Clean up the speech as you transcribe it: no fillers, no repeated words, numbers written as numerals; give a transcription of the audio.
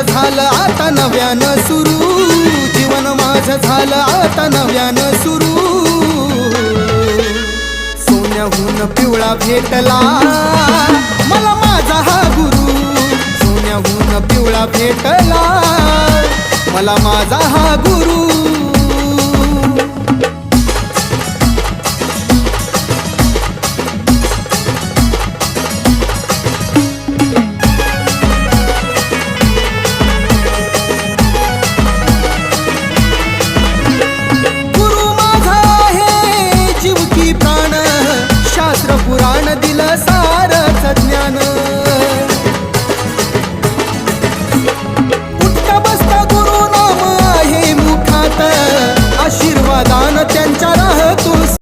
माझं झालं आता नव्यानं सुरू, जीवन माझं झालं आता नव्यानं सुरू. सोन्याहून पिवळा भेटला मला माझा हा गुरु, सोन्याहून पिवळा भेटला मला माझा हा गुरु.